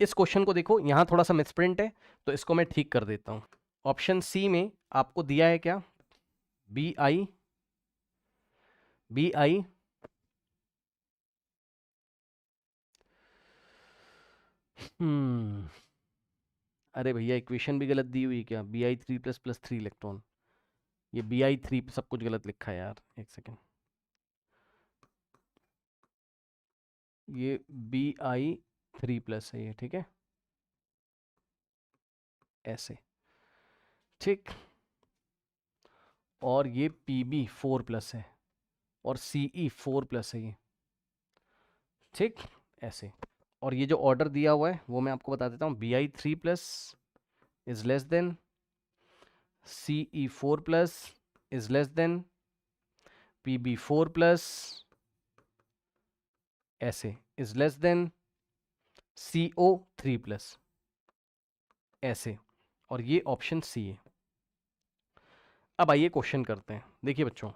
इस क्वेश्चन को देखो, यहां थोड़ा सा मिसप्रिंट है, तो इसको मैं ठीक कर देता हूं। ऑप्शन सी में आपको दिया है क्या, बी आई, बी आई अरे भैया इक्वेशन भी गलत दी हुई है क्या, बी आई 3++3 इलेक्ट्रॉन, ये बी आई 3 सब कुछ गलत लिखा है यार, एक सेकेंड, ये बी आई 3+ है ये, ठीक है, ऐसे, ठीक, और ये पी बी 4+ है, और सी ई 4+ है ये, ठीक, ऐसे। और ये जो ऑर्डर दिया हुआ है वो मैं आपको बता देता हूँ, B I 3+ is less than C E 4+ is less than P B 4+ ऐसे is less than C O 3+ ऐसे, और ये ऑप्शन सी है। अब आइए क्वेश्चन करते हैं। देखिए बच्चों,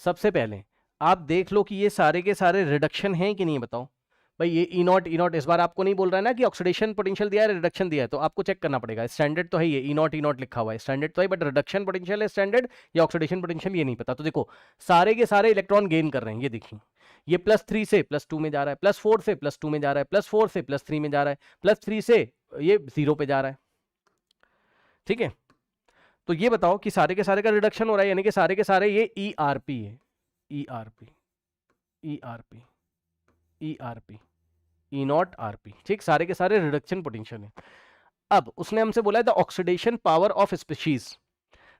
सबसे पहले आप देख लो कि ये सारे के सारे रिडक्शन हैं कि नहीं, बताओ भाई। ये ई नॉट इस बार आपको नहीं बोल रहा है ना कि ऑक्सीडेशन पोटेंशियल दिया है, रिडक्शन दिया है, तो आपको चेक करना पड़ेगा। स्टैंडर्ड तो है ये, ई नॉट लिखा हुआ है, स्टैंडर्ड तो है, बट रिडक्शन पोटेंशियल है स्टैंडर्ड या ऑक्सीडेशन पोटेंशियल ये नहीं पता। तो देखो सारे के सारे इलेक्ट्रॉन गेन कर रहे हैं, ये देखिए, ये +3 से +2 में जा रहा है, +4 से +2 में जा रहा है, +4 से +3 में जा रहा है, +3 से ये 0 पे जा रहा है, ठीक है। तो ये बताओ कि सारे के सारे का रिडक्शन हो रहा है, यानी कि सारे के सारे ये ई आर पी है, E R P, E R P, E R P, E not R P, ठीक, सारे के सारे रिडक्शन पोटेंशियल है। अब उसने हमसे बोला है the oxidation power of species,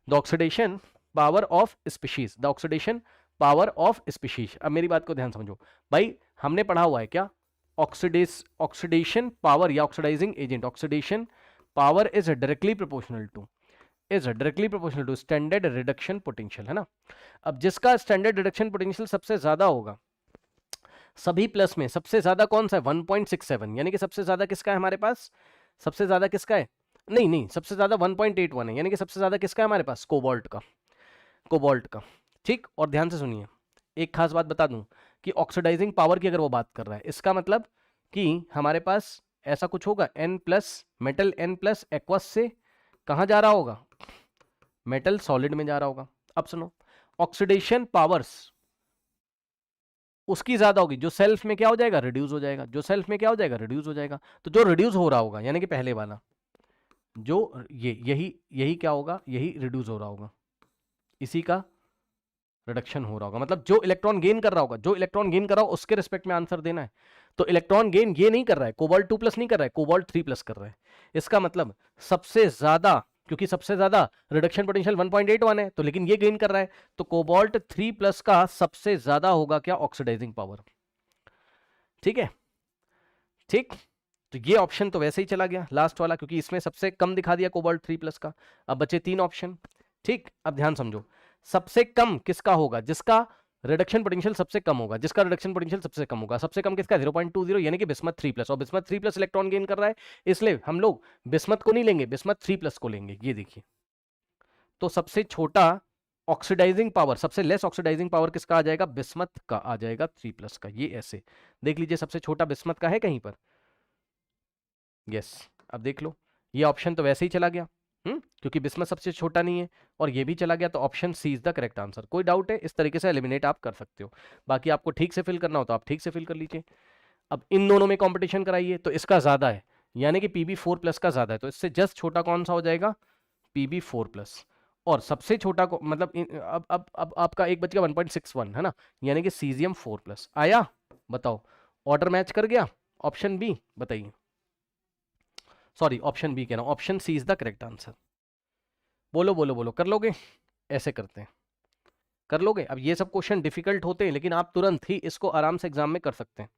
the oxidation power of species, the oxidation power of species. अब मेरी बात को ध्यान समझो भाई, हमने पढ़ा हुआ है क्या, ऑक्सीडेशन पावर या oxidising agent, oxidation power is directly proportional to standard reduction potential, है ना। अब जिसका स्टैंडर्ड रिडक्शन पोटेंशियल सबसे ज्यादा होगा, सभी प्लस में सबसे ज्यादा कौन सा है, 1.67, यानी कि सबसे ज्यादा किसका है हमारे पास, सबसे ज्यादा किसका है, नहीं नहीं, सबसे ज्यादा 1.81 है, यानी कि सबसे ज्यादा किसका है हमारे पास, कोबाल्ट का, कोबाल्ट का, ठीक। और ध्यान से सुनिए, एक खास बात बता दूं कि ऑक्सीडाइजिंग पावर की अगर वो बात कर रहा है, इसका मतलब कि हमारे पास ऐसा कुछ होगा, N+, मेटल N+ एक्वस से कहां जा रहा होगा, मेटल सॉलिड में जा रहा होगा। अब सुनो, ऑक्सीडेशन पावर्स उसकी ज्यादा होगी, जो सेल्फ में क्या हो जाएगा, रिड्यूस हो जाएगा, जो सेल्फ में क्या हो जाएगा, रिड्यूस हो जाएगा। तो जो रिड्यूस हो रहा होगा, यानी कि पहले वाला, जो ये यही यही क्या होगा, यही रिड्यूस हो रहा होगा, इसी का रिडक्शन हो रहा होगा। मतलब जो इलेक्ट्रॉन गेन कर रहा होगा, जो इलेक्ट्रॉन गेन कर रहा होगा उसके रिस्पेक्ट में आंसर देना है। तो इलेक्ट्रॉन गेन ये नहीं कर रहा है, कोबाल्ट 2+ नहीं कर रहा है, कोबाल्ट 3+ कर रहा है। इसका मतलब सबसे ज्यादा, क्योंकि सबसे ज्यादा रिडक्शन पोटेंशियल 1.81 है, तो लेकिन ये गेन कर रहा है, तो कोबाल्ट 3+ का सबसे ज्यादा होगा क्या, ऑक्सीडाइजिंग पावर, ठीक है, ठीक। तो ये ऑप्शन तो वैसे ही चला गया लास्ट वाला, क्योंकि इसमें सबसे कम दिखा दिया कोबाल्ट 3+ का। अब बचे 3 ऑप्शन, ठीक। अब ध्यान समझो, सबसे कम किसका होगा, जिसका रिडक्शन पोटेंशियल सबसे कम होगा, जिसका रिडक्शन पोटेंशियल सबसे कम होगा, सबसे कम किसका, 0.20, यानी कि बिस्मथ 3+, और बिस्मथ 3+ इलेक्ट्रॉन गेन कर रहा है, इसलिए हम लोग बिस्मथ को नहीं लेंगे, बिस्मथ 3+ को लेंगे। ये देखिए, तो सबसे छोटा ऑक्सीडाइजिंग पावर, सबसे लेस ऑक्सीडाइजिंग पावर किसका आ जाएगा, बिस्मथ का आ जाएगा 3+ का। ये ऐसे देख लीजिए, सबसे छोटा बिस्मथ का है कहीं पर, यस। अब देख लो, ये ऑप्शन तो वैसे ही चला गया, क्योंकि बिस्मथ सबसे छोटा नहीं है, और ये भी चला गया, तो option C is the correct answer. कोई डाउट है, इस तरीके से एलिमिनेट आप कर सकते हो। बाकी आपको ठीक से फिल करना हो तो आप ठीक से फिल कर लीजिए। अब इन दोनों में कंपटीशन कराइए, तो इसका ज्यादा है, यानी कि पीबी 4+ का ज्यादा है, तो इससे जस्ट छोटा कौन सा हो जाएगा, पीबी 4+। और सबसे छोटा को मतलब अब आपका एक बच गया 1.61, है ना, यानी कि सीजियम 4+ आया। बताओ, ऑर्डर मैच कर गया, ऑप्शन बी बताइए, सॉरी ऑप्शन बी कह रहा हूं, option C is the correct answer. बोलो बोलो बोलो, कर लोगे, ऐसे करते हैं, कर लोगे। अब ये सब क्वेश्चन डिफिकल्ट होते हैं, लेकिन आप तुरंत ही इसको आराम से एग्जाम में कर सकते हैं।